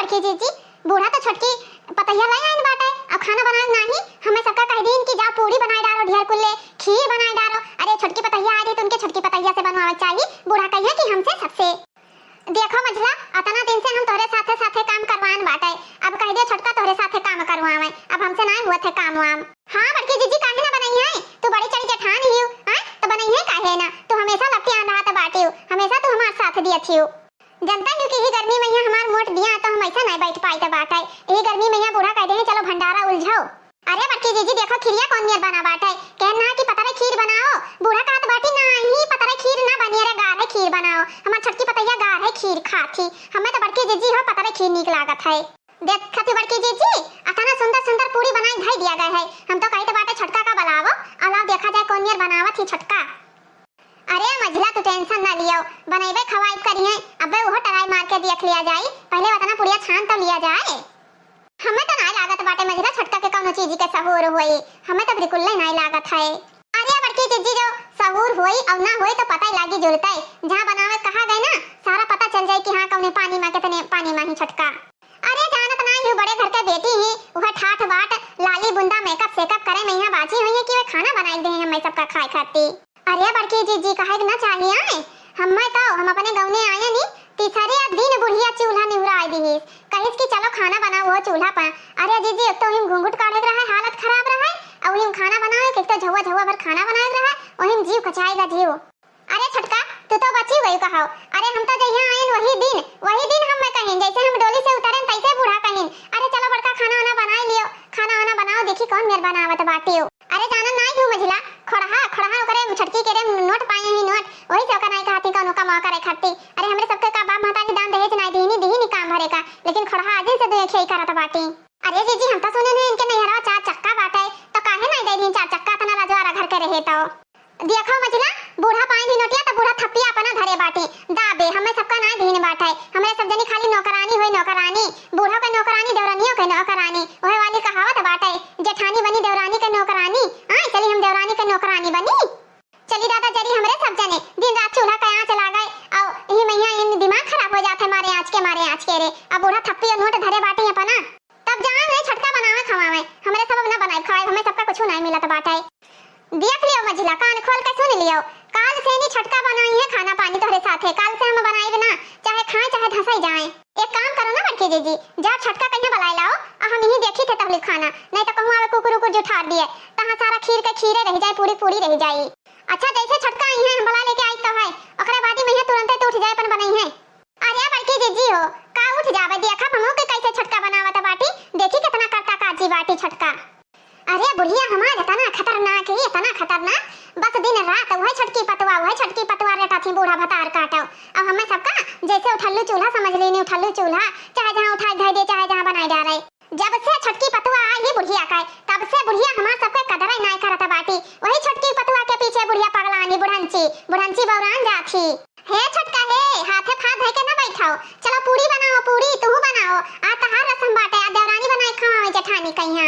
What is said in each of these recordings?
बड़की जीजी बूढ़ा तो छोटकी पतैया ले आइन बाटे अब खाना बनाए नहीं हमें सबका कह दीन कि जा पूरी बनाए डालो ढेर कुल्ले खीर बनाए डालो। अरे छोटकी पतैया आ रही तो उनके छोटकी पतैया से बनवावे चाहिए। बूढ़ा कहिए कि हमसे सबसे देखो मझला अतना दिन से हम तोरे साथे साथे काम करवान बाटे अब कह दे छोटका तोरे साथे काम करवावे अब हमसे नहीं हुआ थे काम वाम। हां बड़की जीजी काहे ना बनाई है तू बड़ी चढ़ी जेठान हियो हां तो बनाई है काहे ना तू हमेशा लपटी आंधा त बाटियो हमेशा तू हमार साथ दिया छियो। जनता है कि ही गर्मी में यहाँ हमार मोट दिया तो हम ऐसा नहीं बैठ पाई त बाटे ये गर्मी में यहाँ बूढ़ा कह दे चलो भंडारा उलझाओ। अरे बड़की जीजी देखो खीरिया कौन नियर बना बाटे कहना कि पता रे खीर बनाओ बूढ़ा कहत बाटी नहीं पता रे खीर ना बनी रे गाढ़े खीर बनाओ हमार छोटकी पतैया गाढ़े खीर खाती हमें तो बड़की जीजी हो पता रे खीर नीक लागत है। देख खती बड़की जीजी अतना सुंदर सुंदर पूरी बनाई धई दिया गया है हम तो कही तो बाटे छोटका का बनावो अलाव देखा जाए कौन नियर बनावत ही छोटका। अरे मझला तू टेंशन ना लियो बनाइबे खवाई करिए अबे वो टराई मार के देख लिया जाए पहले वतना पुड़िया छान तो लिया जाए। हमें तो नहीं लागत बाटे मझला छोटका के कौनो चीज के सहूर होई हमें तो बिल्कुल नहीं लागत है। अरे बड़की जीजी जो सहूर होई और ना होई तो पता ही लागी जुलताई जहां बनावे कहा गए ना सारा पता चल जाए कि हां कौने पानी में कितने पानी में ही छोटका। अरे जानत नहीं हूं बड़े घर के बेटी ही वह ठाठ बाट लाली बुंदा मेकअप सेकअप करे मैं यहां बाजी हुई है कि वे खाना बनाई दे हमें सबका खाए खाती। अरे बड़की जीजी कहे ना चाहिए हम अपने गाँव में आए नहीं तीसरे दिन बुढ़िया चूल्हा निहुरा आई दी कहिस कि चलो खाना बनाओ वो चूल्हा पर। अरे जीजी एक तो हिम घूंघट काढ़े रहा हालत खराब रहा और हिम खाना बनाओ एक तो झवा झवा भर खाना बनाए रहा और हिम जीव कचाएगा जीव। अरे छोटका तू तो बची गई कहो अरे हम तो जहाँ आए वही दिन हम कहीं जैसे हम डोली से उतरे तैसे बूढ़ा कहीं अरे चलो बड़का खाना वाना बना लियो खाना वाना बनाओ देखी कौन मेर बनावत बाटी हो। अरे जाना नहीं हूं मझला खड़हा खड़हा करे छटकी के रे नोट पाए ही नोट वही सब का नहीं कहती कौन का मौका रे खाती। अरे हमरे सबके का बाप माता के दान दहेज नहीं दीनी काम भरे का लेकिन खड़हा आज से दे खेई करत बाटी। अरे जीजी हम तो सुने नहीं इनके नहरा चार चक्का बाटे तो काहे नहीं दे दी चार चक्का तना रजवारा घर के रहे तो देखो मझला बूढ़ा पाए भी नोटिया तो बूढ़ा थप्पिया अपना धरे बाटी दाबे हमें सबका नहीं दीन बाटे हमरे सब जनी खाली नौकरानी होई नौकरानी बूढ़ा के नौकरानी देवरानियों के नौकरानी ओहे वाली कहावत बाटे जेठानी बनी देवरानी के नौकरानी आई चली हम देवरानी के नौकरानी बनी चली दादा जरी हमरे सब जने दिन रात चूल्हा का आंच लगाए और यही मैया इन दिमाग खराब हो जाते मारे आंच के रे अब बूढ़ा थप्पी और नोट धरे बाटे अपना तब जहां नहीं छटका बनावे खवावे हमरे सब ना बनाए खाए हमें सबका कुछ नहीं मिलत बाटे। देख लियो मझला कान खोल के सुन लियो काल से नहीं छटका बनाई है खाना पानी तोहरे साथे काल से हम बनाई ना चाहे खाए चाहे धसाई जाए। एक काम करो ना बड़की जीजी जा छटका कहीं बुलाई लाओ और हम यही देखी थे तबली खाना नहीं तो कहूं आवे कुकुर कुकुर जो ठाड़ दिए तहां सारा खीर के खीरे रह जाए पूरी रह जाए। अच्छा जैसे छटका आई है हम बुला लेके आई तो है ओकरे बाद में तुरंत तो उठ जाए अपन बनाई है। अरे बड़की जीजी हो का उठ जावे देखा हमो के कैसे छटका बनावत बाटी देखी कितना करता काजी बाटी छटका। अरे बुढ़िया हमार इतना खतरनाक बस दिन रात वही छटकी पतवा रेटा थी बूढ़ा भतार काटो अब हमें सबका जैसे उठल्लू चूल्हा समझ लेनी उठल्लू चूल्हा चाहे जहाँ उठाए धर दे चाहे जहाँ बनाए डाले जब से छटकी पतवा आई बुढ़िया का तब से बुढ़िया हमार सबके कदर ही नहीं करता बाटी वही छटकी पतवा के पीछे बुढ़िया पगलानी बुढ़ंची बौरान जाती हे छटका हे हाथे फाड़ धइ के ना बैठाओ चलो पूरी बनाओ पूरी तू बनाओ आ तहार रसम बाटे आ देवरानी बनाई खावे जेठानी कहिया।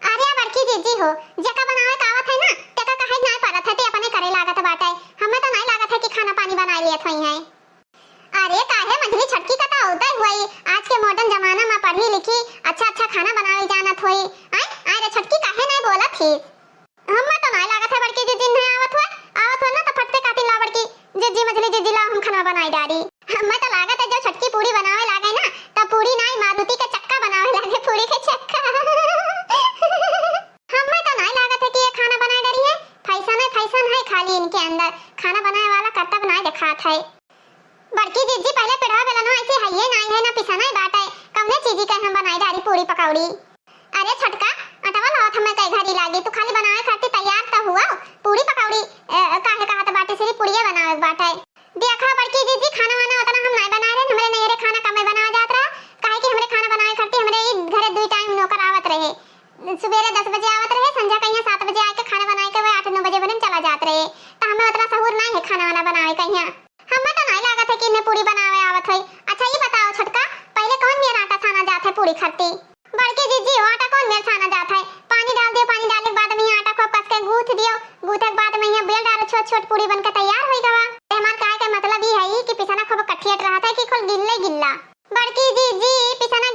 अरे बड़की जीजी हो जका बनावे कावत है ना तका कहे नहीं पारत है ते अपने करे लागत बाटे हमें तो नहीं लागत है कि खाना पानी बना लियत होई है। अरे काहे मझली छटकी का तो होता ही हुई आज के मॉडर्न जमाना में पढ़ी लिखी अच्छा खाना बनावे जानत होई आई रे छटकी काहे नहीं बोलत थी हमें तो नहीं लागत है बड़की जीजी नहीं आवत हो ना तो फटते काटी ला बड़की जीजी मझली जीजी ला हम खाना बनाई डारी हमें तो लागत है जो छटकी पूरी बनावे लागे ना तो पूरी नहीं मारुति के चक्का बनावे लागे पूरी के चक्का हमें तो नहीं लागत है कि ये खाना बनाए डरी है फैशन है खाली इनके अंदर खाना बनाने वाला कर्तव्य नहीं दिखात है। बड़की जीजी पहले पेड़वा बेला ना ऐसे है ये नहीं है ना पिसाना ही बात है कौने चीज का हम बनाई डारी पूरी पकौड़ी। अरे छटका अटवा लावत हमें कई घड़ी लागी तू खाली बनावे खातिर तैयार तो हुआ पूरी पकौड़ी काहे कहत बाटे सिर्फ पूरी बनावे बाटे देखा बड़की जीजी खाना वाना उतना हम नहीं बना रहे हमरे नहरे खाना कम बनावा जात रहा काहे कि हमरे खाना बनावे खातिर हमरे घरे दो टाइम नौकर आवत रहे सुबह 10 बजे आवत रहे संध्या कहीं 7 बजे आके खाना बनाए के 8-9 बजे बने चला जात रहे तो हमें उतना सहूर नहीं है खाना वाना बनावे कहीं हमें तो नहीं लागत है कि इन्हें पूरी बनावे आवत है। अच्छा ये बताओ छटका पहले कौन मेरा आटा साना जात है पूरी खट्टी बड़की जीजी हो आटा कौन मेरा साना जात है पानी डाल दियो पानी डालने के बाद में आटा को कस के गूंथ दियो गूंथे के बाद में यहां बेल डालो छोट पूरी बनकर तैयार हो गवा हमार काहे का मतलब ये है कि पिसाना खूब कठियट रहा था कि खुल गिल्ला बड़की जीजी पिसाना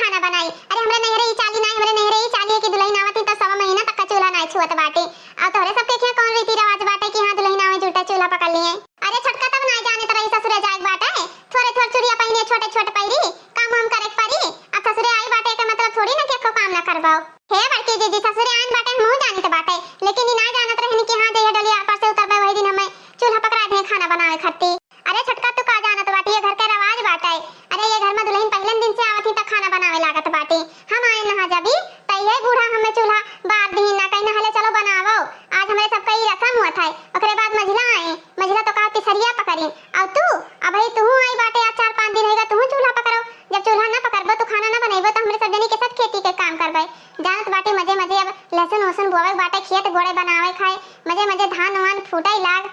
खाना बनाई। अरे हमरे नहरे ही चाली नहीं, हमरे नहरे ही चाली है कि दुल्हन आवती तो सवा महीना तक का चूल्हा नहीं छुअत बाटे। और तोरे सबके क्या कौन रीति रिवाज बाटे कि हां दुल्हन आवे जुटा चूल्हा पकड़ लिए। अरे छटका तब नहीं जाने तो रही ससुरे जाए बाटे, थोड़े थोड़े चुड़िया पहने छोटे छोटे पैरी काम हम करे परी। अब ससुरे आई बाटे का मतलब थोड़ी ना कि को काम ना करवाओ। हे बड़की जीजी ससुरे आन बाटे हम जाने तो बाटे, लेकिन ना जानत रहनी कि हां जय डलिया पर से उतरबे वही दिन हमें चूल्हा पकड़ा दे खाना बनावे खत्ती। अरे छटका तू का जानत बाटी, ये घर के रिवाज बाटे। अरे ये घर में दुल्हन पहले दिन से आवती तक खाना बनावे लागत बाटी। हम आए ना जबी तइहे बूढ़ा हमें चूल्हा बार दिन ना कहीं हले चलो बनावो। आज हमारे सबका ही रस्म हुआ था। ओकरे बाद मझला आए, मझला तो कहा तिसरिया पकड़ी। अब तू अब भाई तू आई बाटे आज 4-5 दिन होगा तू चूल्हा पकड़ो। जब चूल्हा ना पकड़बो तो खाना ना बनाइबो तो हमरे सब जनी के साथ खेती के काम करबे। जानत बाटे मजे मजे अब लहसुन वसुन बोवे बाटे, खेत गोड़े बनावे खाए मजे मजे धान वान फूटाई लाग।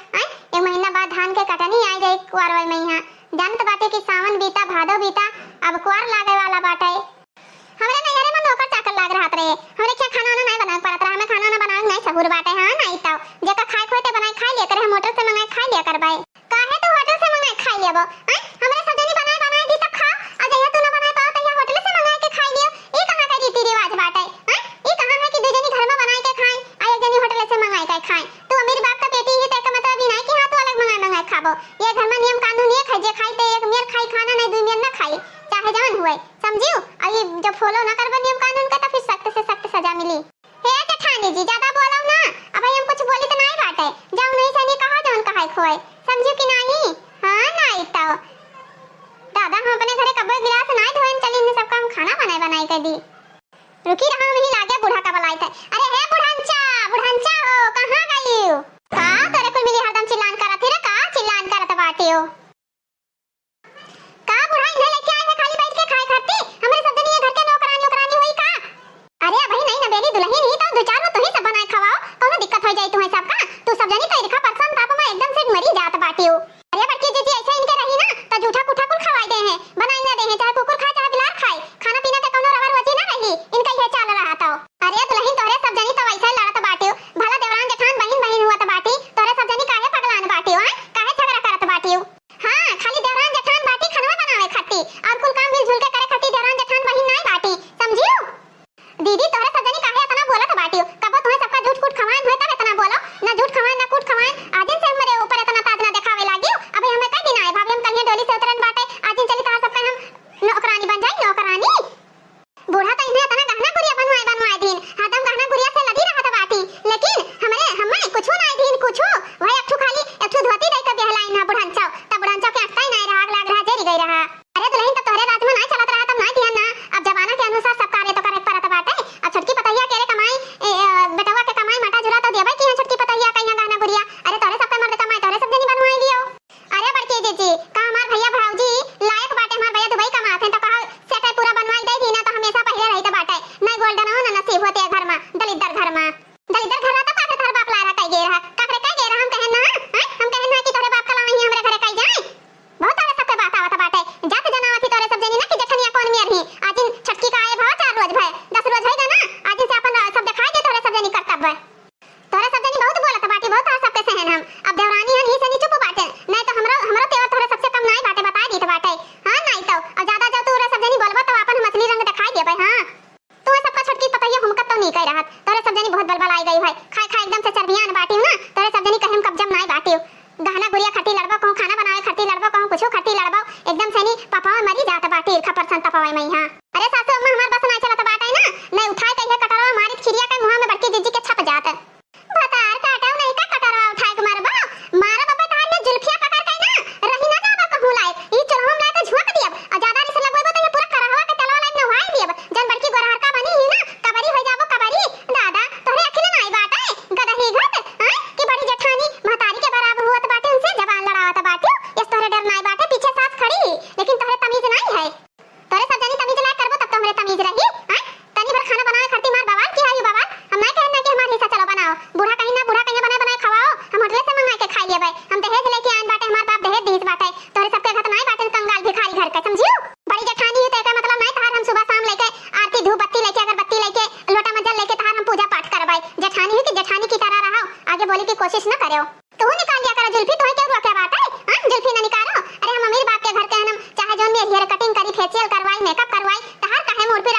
एक महीना बाद धान के कटनी आ जाए कुआरवा में। यहाँ जानत बाटे कि सावन बीता भादो बीता अब कुआर लागे वाला बाटे। हमरे नहरे में नौकर चाकर लाग रहत रहे, हमरे क्या खाना वाना नहीं बनाए पड़त रहा। हमें खाना वाना बनाए नहीं सहूर बाटे। हां नहीं तो जेका खाए खोते बनाए खा लिया करे, हम होटल से मंगाए खा लिया करबे। काहे तू होटल से मंगाए खा लियबो? हमरे सब जनी बनाए बनाए दी तब खा, और जहिया तू ना बनाए पाओ तहिया होटल से मंगाए के खा लियो। ई कहां का रीति रिवाज बाटे? ई कहां है कि दो जनी घर में बनाए के खाए आ एक जनी होटल से मंगाए के खाए? तू अमीर बाप का बेटी ही, तेका मतलब ही नहीं कि हां तू अलग मंगाए मंगाए खाबो। ये घर में नियम कानून ये खाए, जे खाए ते एक मेल खाई खाना नहीं दुई मेल ना खाई, चाहे जान हुए समझियो। और ये जब फॉलो ना करबो नियम कानून का तो फिर सख्त से सख्त सजा मिली। हे जेठानी जी ज्यादा बोलो ना, अब हम कुछ बोली तो नहीं बाटे। जाओ नहीं सनी कहा जौन कहाई खोए, समझियो कि नहीं? हां नहीं तो दादा हम अपने घरे कब्बे गिलास नहीं धोएन चली ने सब काम खाना बनाए बनाए कर दी। रुकी रहा नहीं लागे बूढ़ा का बलाई था। अरे हे बुढ़ांचा बुढ़ांचा हो कहां गई हो? का तोरे कुल मिली हरदम चिल्लान करत रे, का चिल्लान करत बाटे हो? का बुढ़ा इन्हें लेके आए है खाली बैठ के खाए करती? हमरे सब दिन ये घर के नौकरानी नौकरानी होई का? अरे भाई नहीं ना बेरी दुल्हन ही तो दो चार में तू ही सब बनाए खवाओ, कोनो दिक्कत हो जाए तुम्हें सबका। तू सब जनी तो इरखा परसन ताप में एकदम से मरी जात बाटी हो। अरे बड़की जीजी ऐसे इनके रही ना तो झूठा कुठा कुल खवाई दे हैं, बनाई ना दे हैं, चाहे कुकुर खाए चाहे बिलार खाए, खाना पीना के कोनो रवर वची ना रही। इनका ये चाल रहा था। अरे दुल्हन तोरे सब जनी तो वैसे लड़त बाटी हो, भला देवरान जेठान बहन बहन हुआ तो बाटी, तोरे सब जनी काहे पगलान बाटी हो? काहे झगड़ा करत बाटी हो? हां खाली देवरान जेठान बाटी खनवा बनावे खत्ती और कुल काम मिलजुल के करे खत्ती, देवरान जेठान बहन नहीं बाटी, समझियो? दीदी तोरे सब जनी काहे इतना बोलत बाटी हो? कबो तुम्हें सबका झूठ कूट खवाएं होय तब इतना बोलो, ना झूठ खवाएं ना कूट खवाएं। आजिन से हमरे ऊपर इतना ताज ना दिखावे लागी। अबे हमें कई दिन आए भाभी हम कल डोली से उतरन बाटे, आजिन चली तार सबका हम नौकरानी बन जाई नौकरानी। बूढ़ा तो इन्हें इतना गहना गुड़िया बनवाए दिन हरदम गहना गुड़िया से लगी रहत बाटी, लेकिन हमें कुछ नहीं दिन कुछ वही अठू खाली अठू धोती दे के बेहलाई ना बुढ़ांचा तब बुढ़ांचा के अटकाई नहीं रहा लाग रहा जेरी गई रहा। अरे दुल्हन तो तोहरे राज में नहीं चलत रहा तब नहीं ध्यान ना, अब जमाना के अनुसार सब कार्य तो करे परत बाटे। अब छटकी पतैया के रे कमाई बेटवा के कमाई मटा जुरा तो देबे कि छटकी पतैया कहिया गहना गुड़िया। अरे तोरे सब पे मर्द कमाई तोरे सब जनी बनवाई दियो। अरे बड़की जीजी का हमार भैया भौजी लायक बाटे, हमार भैया दुबई कमाते तो कहा सेट पूरा बनवाई दे दी ना तो हमेशा पहले रही तो बाटे नहीं गोल्डन हो ना नसीब होते घर में दलिदर घर में तो काके थार बाप लारा कई गे रहा काकरे कई गे रहा हम कहन ना हम कहन ना कि तोरे बाप का लावही हमरे घरे कई जाए। बहुत आवे सबके बात आवत बाटे जात जनावती तोरे सब जनी ना कि जठनिया कौन मियर ही आजिन छटकी का आए भाव 4 रोज भय 10 रोज होएगा ना आजिन से अपन सब दिखाई दे तोरे सब जनी कर्तव्य। तोरे सब जनी बहुत बोलत बाटी बहुत आ सबके सहन हम अब देवरानी हन ही से नी चुप बाटे नहीं तो हमरो तेवर तोरे सबसे कम नहीं बाटे बता दी तो बाटे। हां नहीं तो अब ज्यादा जब तू सब जनी बोलबो तो अपन मछली रंग दिखाई देबे। हां तू सबका छटकी पतैया हमका तो नहीं कह रहत तोरे सब जनी बहुत बलबल आई गई है खाए खाए एकदम से चर्बियान बाटी ना तोरे सब जनी कहिम कब्जम नहीं बाटी गहना गुड़िया खटी लड़बो कहूं खाना बनावे खटी लड़बो कहूं कुछो खटी लड़बो एकदम से नी पापा मरी जात बाटी इरखा परसन तपावे में। हां अरे सासू अम्मा हमार बस ना चलत बाटे ना नहीं उठाए कहिए कटरवा मारित खिरिया के मुंह में बड़की जीजी के छप जात बतार काटाऊ नहीं का कटरवा उठाए के मारबो मारा बाबा तार में जुल्फिया पकड़ के ना रही ना जाबो कहूं लायक ई चरहम लायक झोंक दियब और ज्यादा रिस लगबो तो ये पूरा करहवा के तलवा लायक नवाई दियब जन बड़की गोरहर का बनी ही ना कबरी हो जाबो कबरी दादा तोरे अखिल नहीं बाटे गदही घट कि बड़ी जेठानी महतारी के बराबर हुआ बाटे उनसे जबान लड़ावत बाटे इस तोरे डर नहीं बाटे पीछे सास खड़ी लेकिन तोरे तमीज नहीं है तोरे सब जनी तमीज लायक करबो तब तो हमरे तमीज रही। तनी भर खाना बनावे खरती मार बवाल की आयु बवाल हम नहीं कहना कि हमार हिस्सा चलो बनाओ बूढ़ा कहीं बनाए बनाए खवाओ हम होटल से मंगा के खाई लेबे हम दहेज लेके आन बाटे हमार बाप दहेज दीस बाटे तोरे सबके घर नहीं बाटे कंगाल भिखारी घर का समझियो। बड़ी जेठानी है तो का मतलब नहीं तार हम सुबह शाम लेके आरती धूप बत्ती लेके अगरबत्ती लेके लोटा मंजल लेके तार हम पूजा पाठ करवाई जेठानी है कि जेठानी की तरह रहो आगे बोले की कोशिश न करो तू निकाल लिया करो जुल्फी तो क्या रोके बात है हां जुल्फी न निकालो। अरे हम अमीर बाप के घर के हम चाहे जोन में हेयर कटिंग करी फेशियल करवाई मेकअप करवाई तार काहे मोड़ पे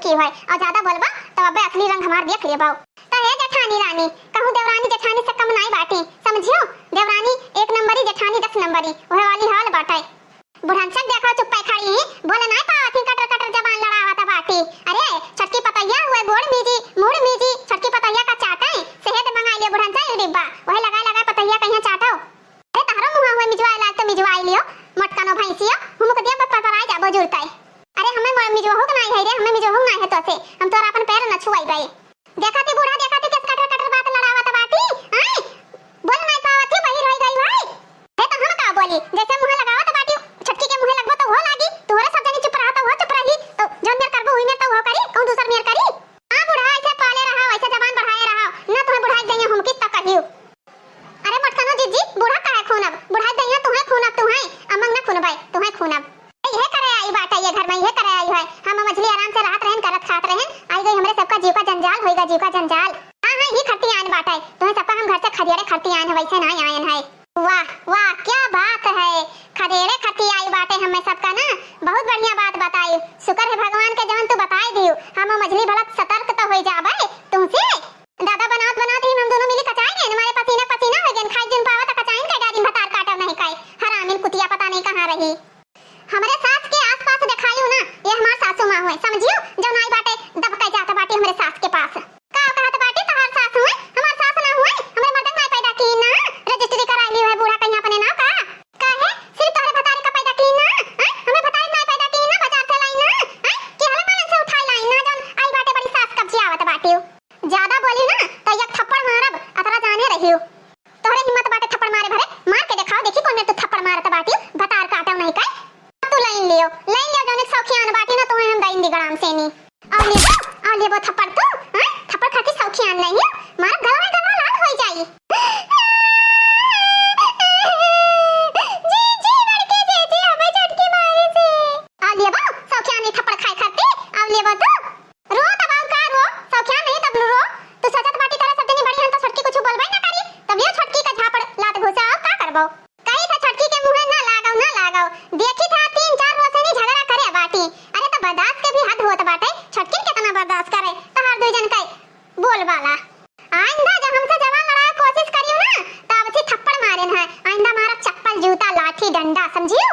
की है और ज्यादा बोलबा तो अबे असली रंग हमार देख लेबा। तो हे जेठानी रानी कहूं देवरानी जेठानी से कम नहीं बाटी समझियो। देवरानी 1 नंबरी जेठानी 10 नंबरी ओहे वाली हाल बाटे। बुढ़ानचक देखो चुप्पे खड़ी ही बोले नहीं पावती कटर कटर जबान लड़ावत बाटी। अरे छटकी पतैया हुए गोड़ मीजी मुड़ मीजी छटकी पतैया का चाटे सेहत मंगाई लियो बुढ़ानचा डिब्बा ओहे लगा पतैया कहिया चाटो। अरे तारो मुहा हुए मिजवाई लाग तो मिजवाई लियो मटकानो भैंसियो हमको दिया पपराई जाबो जुड़ताई। अरे हमें मिजवाहो नहीं है रे हमें मिजवाहो नहीं है तो से हम तोरा अपन पैर न छुआई गए। देखा ती बूढ़ा देखा ती किस कटर कटर बात लड़ावत बाटी आई बोल नहीं पावती वही रह गई भाई। हे तो हम का बोली जैसे मुंह लगावत बाटी छटकी के मुंह लगबो तो हो लागी तोरे सब जनी चुप रहा तो हो चुप रही तो जौन मेर करबो हुई मेर तो हो करी कहूं दूसर मेर करी। हां बूढ़ा ऐसे पाले रहा ऐसे जबान बढ़ाए रहा न तुम्हें बुढ़ाई दैया हम किस तक कहियो। अरे मटकानो जीजी बूढ़ा काहे खून अब बुढ़ाई दैया तुम्हें खून अब तुम्हें अमंग न खून भाई तुम्हें खून अब ये करे आई बात है ये घर में ये करे आई है। हम मछली आराम से रात रहन करत खात रहन आई गई हमरे सबका जीव का जंजाल होएगा जीव का जंजाल। हां हां ये खट्टी आन बात है तुम्हें सबका हम घर से खदियारे खट्टी आन है वैसे नहीं आयन है। वाह वाह क्या बात है खदेरे खट्टी आई बाटे हमें सबका ना बहुत बढ़िया बात बताई। शुक्र है भगवान के जवन तू बताई दियो हम मछली बड़ा सतर्क तो होई जाबे तुमसे दादा बनात ही हम दोनों मिली कचाएंगे हमारे पसीना पसीना हो गए खाई जिन पावा त कचाएंगे का दिन भतार काटा नहीं खाई हरामिन कुतिया पता नहीं कहां रही। हमारे सास के आसपास दिखाइयो ना ये हमार सासू मां हुए समझियो जब नाई बाटे दबका जाता बाटे हमारे सास के पास का कहत बाटे तहार सास हुए हमार सास ना हुए हमारे मर्द ना पैदा की ना रजिस्ट्री कराई ली है बूढ़ा कन्या अपने नाम का है सिर्फ तोरे भतारी का पैदा की ना हमें भतारी ना पैदा की ना बाजार से लाई ना कि हला मानन से उठाई लाई ना जन आई बाटे बड़ी सास कब जी आवत बाटे ज्यादा बोली ना तो एक थप्पड़ मारब अतरा जाने रहियो तोरे हिम्मत बाटे थप्पड़ मारे भरे मार के दिखाओ देखी कौन में तू थप्पड़ मारत बाटी भतार काटव नहीं का लाइन लियो जौन सौखियान बाटी ना तुम्हें हम दाइन दिगड़ाम से नी और लेबो थप्पड़ तो थप्पड़ खाती सौखियान नहीं है मार गला में गला लाल हो जाई। जी जी लड़के जी हमें झटकी मारी से आ लेबो सौखियान नहीं थप्पड़ खाए खाती आ लेबो तो रो तब आउ का रो सौखियान नहीं तब रो तू सजत बाटी तरह सब जनी बड़ी हन तो छटकी कुछ बोलबई ना करी तब ये छटकी का झापड़ लात घुसा का करबो कई था छटकी के मुंह ना लगाओ देखी था 3-4 रोज से नहीं झगड़ा करे बाटी। अरे तो बर्दाश्त के भी हद होत बाटे छटकी कितना बर्दाश्त करे तहार दो जन का बोल वाला आइंदा जब हमसे जवान लड़ाए कोशिश करियो ना तब से थप्पड़ मारेन है आइंदा मारा चप्पल जूता लाठी डंडा समझियो।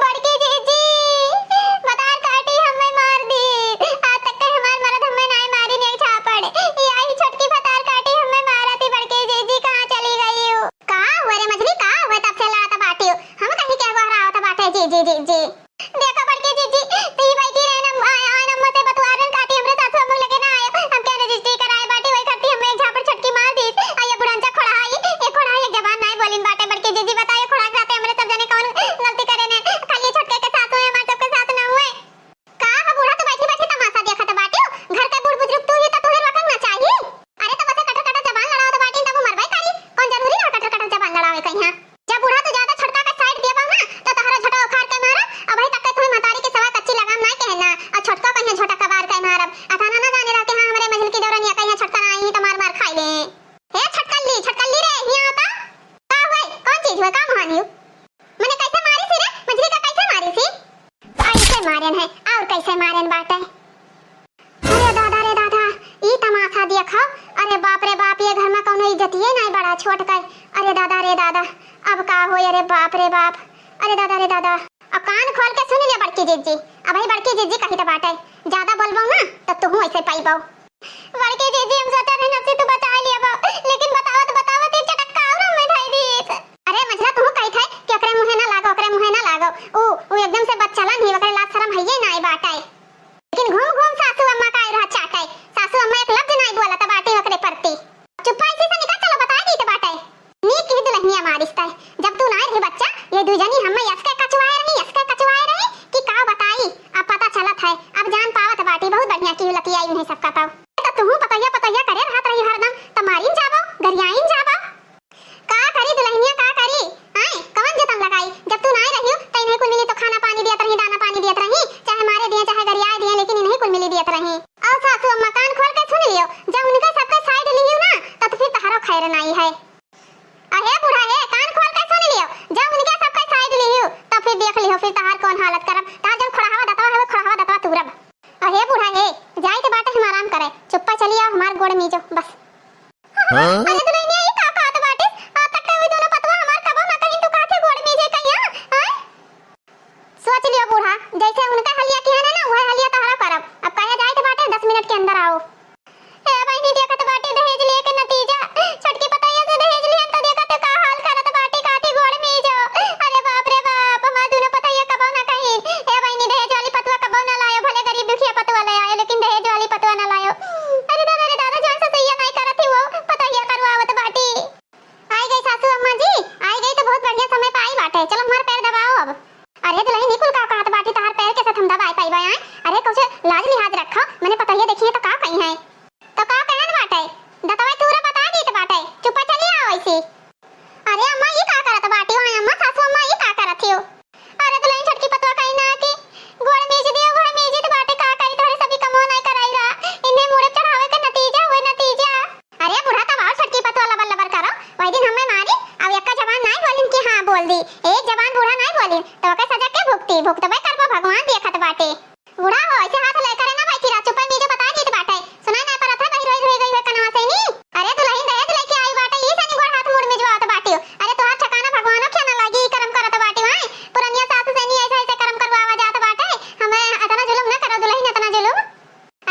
बड़की जीजी बतार काटी हमें मार दी आज तक के हमार मर्द हमें नहीं मारी नहीं छापड़ यही छटकी बतार काटी हमें मारा थी बड़की जीजी कहां चली गई हो का हुआ रे मछली का हुआ तब से लड़ाता बाटी हम कहीं के बहरा होता बाटे जी जी जी जी देखो बड़की जीजी ती बैठी रहना आय नम्मा से बतवारन काटी हमरे साथ हम लगे ना आए हम क्या रजिस्ट्री कराए बाटी वही करती हमें एक झापड़ छटकी मार दी आये बुढ़ांचा खोड़ाई एक जवान नहीं बोलिन बाटे बड़की जीजी बताइए खोड़ा जाते हमरे सब जने कौन गलती करे ने खाली छटके के साथ हुए हमारे सबके साथ ना हुए का बूढ़ा तो बैठी बैठी तमाशा देखत बाटी घर के बूढ़ बुजुर्ग तू ही तो तुहे रखना चाहिए। अरे तो बस कटर कटर जबान लड़ाओ तो बाटी तब मरबई करी कौन जरूरी ना कटर कटर जबान लड़ावे कहिया जब बूढ़ा तो ज्यादा छटका का साइड देबा ना तो तहरा झटा उखाड़ के मारा अब भाई तक तुम्हें मतारी के सवा कच्ची लगाम ना कहना और छटका कहिया झटा कबार के मारब अथाना ना जाने रहते हां हमरे मंजिल की दौरान या कहिया छटका ना आई तो मार मार खाई ले हे छटकल्ली रे हिया आता का होय कौन चीज होय का महानियो मैंने कैसे मारी सी रे मंजिल का कैसे मारी सी ऐसे मारन है और कैसे मारन बाटे। अरे दादा ई तमाशा देखो अरे बाप रे बाप ये घर में कोनो इज्जतिए नहीं बड़ा छोट कर अरे दादा अब का होय अरे बाप रे बाप अरे दादा अब कान खोल के सुन ले बड़की जीजी अब भाई बड़की जीजी कही तो बाटे ज्यादा बोलबो ना तो तू ऐसे पाइबो बड़की जीजी हम सोचे रहे नफसी तू बता लिया लेकिन बताओ ते चटक्का और मैं धाई दी अरे मजला तू कही थे कि ओकरे मुंह ना लागो ओ एकदम से बच्चाला नहीं ओकरे लाज शरम हइए ना बाटे लेकिन घूम सासू अम्मा का रहा चाटे सासू अम्मा एक लफ्ज नहीं बोला त बाटे ओकरे परती चुप्पा से निकल चलो बता दी त बाटे नी की दुल्हनिया मारिस्ता जब तू ना रही बच्चा ये दुजनी हमें यसके कचवाए रही कि का बताई अब पता चलत है अब जान पावत बाटी बहुत बढ़िया की लतिया नहीं सबका तो तू पतैया करे रहत रही हरदम तमारीन जाबो गरियाइन जाबो का करी दुल्हनिया का करी आए कवन जतन लगाई जब तू ना रही त इन्हें कुल मिली तो खाना पानी दियत रही दाना पानी दियत रही चाहे मारे दिए चाहे गरियाए दिए लेकिन इन्हें कुल मिली दियत रही और सासू अम्मा कान खोल के सुन लियो जब उनका सबका साइड लियो ना तो फिर तहारो खैर नहीं है। अरे बूढ़ा है कान खोल के सुन लियो जब उनके सबका साइड लियो तो फिर देख लियो फिर तहार कौन हालत करब ता जब खड़ावा दतवा तुरब। अरे बूढ़ा है गोड़ मीजो बस। अरे दुल्हनिया ये का कहत बाटे आ तक के दोनों पतवा हमार कबो ना कहीं तू काथे गोड़ मीजे कहिया हां। सोच लियो बूढ़ा जैसे उनका हलिया किया ना वह हलिया तहरा करब। अब कहे जाए तो बाटे 10 मिनट के अंदर आओ। ए बहनी देखत बाटे दहेज लेके नतीजा छोटकी पतैया से दहेज लियन तो देखत का हाल करत बाटे काथे गोड़ मीजो। अरे बाप रे बाप हमार दोनों पतैया कबो ना कहीं। ए बहनी दहेज वाली पतवा कबो ना लायो भले गरीब दुखिया पतवा ले आयो लेकिन दहेज वाली पतवा ना लायो। अरे दादा जान से सैया नहीं करत ही वो पतैया करवावत बाटी। आई गई सासू अम्मा जी आई गई तो बहुत बढ़िया समय पे आई बाटे। चलो हमार पैर दबाओ अब। अरे दुल्हन निकुल का कहत बाटी तार पैर के साथ हम दबाई पाई आए। अरे कुछ लाज लिहाज रखो मैंने पतैया देखी है तो का कही है तो का कहन बाटे दतवा तूरा बता दी तो बाटे चुप चली आओ ऐसी। अरे अम्मा ये का करत बाटी हो अम्मा सासू अम्मा ये का करत हो। अरे दुल्हन छोटकी पतवा कहीं ना कि गोड़ मीज दियो गोड़ मीज तो बाटे का करी तोरे सभी कमो नहीं कराई रा इन्हें मुड़े चढ़ावे का नतीजा हुए नतीजा। अरे बुढ़ा तब आओ छोटकी पतवा लबर लबर करो वही दिन हमें मारी अब एक का जबान नहीं बोलिन कि हां बोल दी एक जबान बूढ़ा नहीं बोलिन तो ओके सजा के भुगती भुगतबे करबो भगवान देखत बाटे। बूढ़ा हो ऐसे हाथ लेकर ना बैठी रा चुप मीजो बता दी तो बाटे सुना ना परत है बहिर होई गई है कनवा से नी। अरे दुल्हन दहेज लेके आई बाटे ई सनी गोड़ हाथ मुड़ मिजवात बाटी। अरे तोहार ठकाना भगवानो क्या ना लागी कर्म करत बाटी हां पुरनिया सासू से नी ऐसे ऐसे कर्म करवावा जात बाटे हमें इतना जुल्म ना करो दुल्हन इतना जुल्म।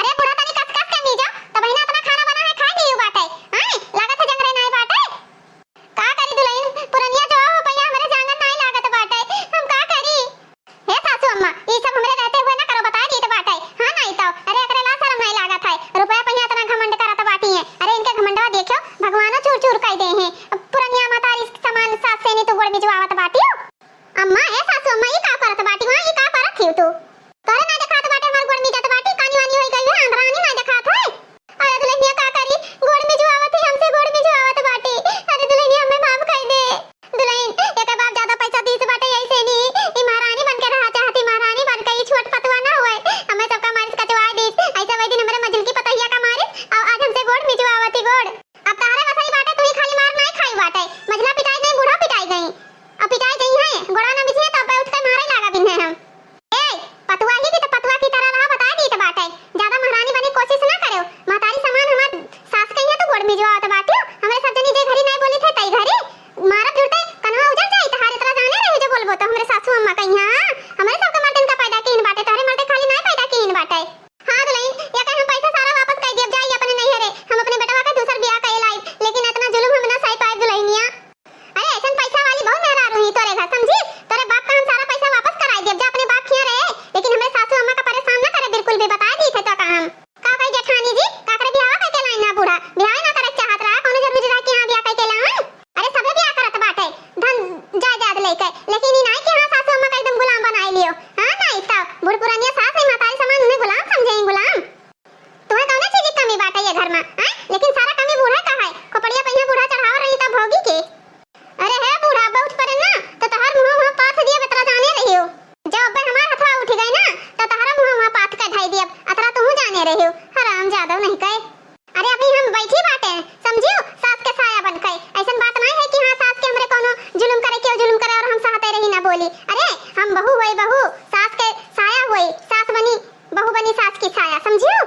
अरे बुढ़ा तनी कस कस के मीजो तो बहिना इतना खाना बना है खा लियो बाटे हां लागत है जंगरे नहीं बाटे का करी दुल्हन पुरनिया जो हो भैया हमारे जांगन नहीं लागत बाटे हम का करी। हे सासू अम्मा ई सब हमरे रहते हुए ना करो बता दी तो बाटे हां नहीं तो। अरे एकरे ला शर्म नहीं लागत है रुपया पहिया इतना घमंड करत बाटी है। अरे इनके घमंडवा देखो भगवानो चूर चूर कह दे हैं पुरनिया मातारी समान सास से नी तू गोड़ मिजवावत बाटी हो। अम्मा हे सासू अम्मा ये का करत बाटी हां ये का करत थी तू तोरे ना देखात बाटे हमार गोड़ मिजत बाटी कानी वानी होई गई है अंधरानी ना देखात है। अरे दुल्हनिया का करी गोड़ मिजवावत है हमसे गोड़ मिजवावत बाटी। अरे दुल्हनिया हमें माफ कर दे दुल्हन एक बाप ज्यादा पैसा दीत बाटे ऐसे नी ई महारानी बन के रहा चाहती महारानी बन के ई छोट पतवा ना होए हमें सबका मारिस कचवा दी ऐसे वही दिन हमरे मजल की पतैया का मारिस और आज हमसे गोड़ मिजवावती गोड़। अब तारे वसई बाटे तू ही खाली मार नहीं खाई बाटे मजला पिटाई गई बूढ़ा पिटाई गई अब पिटाई गई है गोड़ा ना मिजे तब उठ कर मारे लागा बिन्ने हम। ए पतवा ही की तो पतवा की तरह रहा बता दी तो बाटे ज्यादा महारानी बने कोशिश ना करो मातारी समान हमार सास कहिया तो गोड़ मिजवावत बाटी हमरे सब जनी जे घरी नहीं बोली थे तई घरी मारत जुड़ते कन्हा उजड़ जाई तहारे तरह जाने रहे जो बोलबो तो हमरे सासू अम्मा कहिया हमरे सबके मर्दन का पैदा कीन बाटे तोरे मर्दे खाली नहीं पैदा कीन बाटे। हां दुल्हन या कहे हम पैसा सारा वापस कर देब जाई अपने नहीं हरे हम अपने बेटवा का दूसर ब्याह कर लाई लेकिन इतना जुल्म हम ना सही पाए दुल्हनिया। अरे ऐसन पैसा वाली बहुत मेहरा रही तोरे घर समझी तोरे बाप का हम सारा पैसा वापस कराई देब जा अपने बाप खिया रहे लेकिन हमरे सासू अम्मा का परेशान ना करे बिल्कुल भी बता दी थे तो का हम का कही जेठानी जी का करे ब्याह करके लाई ना बूढ़ा ब्याह ना करे चाहत रहा कोनो जरूरी रहा कि हां ब्याह करके लाई। अरे सबे ब्याह करत बाटे धन जायदाद लेके लेकिन ई नहीं कि हां सासू अम्मा का एकदम गुलाम बनाई लियो हां नहीं तो बूढ़ पुरानिया सास है मातारी समान उन्हें गुलाम समझें गुलाम। तुम्हें कौन चीज की कमी बाटे ये घर में हां लेकिन सारा कमी बूढ़ा का है खोपड़िया पहिया बूढ़ा चढ़ाव रही तब भोगी के। अरे है बूढ़ा बहुत पर ना तो तहार मुंह वहां पाथ दिए बतरा जाने रही हो जब अब हमार हथवा उठ गई ना तो तहारा मुंह वहां पाथ का ढाई दिए अतरा तू जाने रही हो हराम ज्यादा नहीं कहे। अरे अभी हम बैठी बाटे समझियो सास के साया बन के ऐसन बात नहीं है कि हां सास के हमरे कोनो जुल्म करे के जुल्म करे और हम सहते रही ना बोली। अरे हम बहू होई बहू सास के साया होई सास बनी बहू बनी सास की छाया समझियो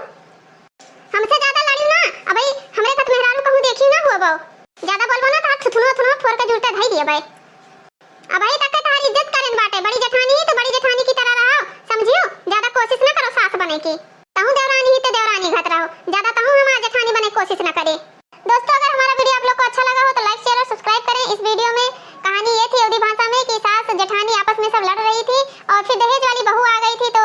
हमसे ज्यादा लड़ी ना अबे हमरे साथ मेहरारू कहूं देखी ना हुआ बहु ज्यादा बोलबो ना तो थुथुनो थुथुनो फोड़ के जुलते धाई दिए भाई। अब आई तक तारी इज्जत करेन बाटे बड़ी जेठानी तो बड़ी जेठानी की तरह रहो समझियो ज्यादा कोशिश ना करो सास बने की तहु देवरानी ही तो देवरानी घत रहो ज्यादा तहु हमार जेठानी बने कोशिश ना करे। दोस्तों अगर हमारा वीडियो आप लोग को अच्छा लगा हो तो लाइक शेयर और सब्सक्राइब करें। इस वीडियो में कहानी ये थी अवधी भाषा में कि सास जेठानी आपस में सब लड़ रही थी और फिर दहेज वाली बहू आ गई थी तो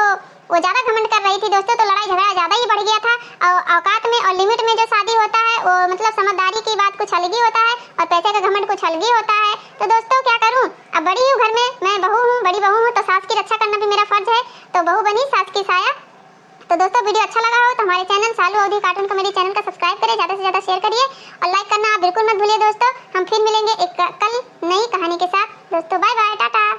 वो ज्यादा घमंड कर रही थी दोस्तों तो लड़ाई झगड़ा ज्यादा ही बढ़ गया था और औकात में और लिमिट में जो शादी होता है वो मतलब समझदारी की बात कुछ अलग ही होता है और पैसे का घमंड कुछ अलग ही होता है। तो दोस्तों क्या करूं अब बड़ी हूं घर में मैं बहू हूं बड़ी बहू हूं तो सास की रक्षा करना भी मेरा फर्ज है तो बहू बनी सास की साया। तो दोस्तों वीडियो अच्छा लगा हो तो हमारे चैनल सालू अवधी कार्टून कॉमेडी चैनल का सब्सक्राइब करें ज्यादा से ज्यादा शेयर करिए और लाइक करना बिल्कुल मत भूलिए दोस्तों। हम फिर मिलेंगे एक कल नई कहानी के साथ दोस्तों बाय बाय टाटा।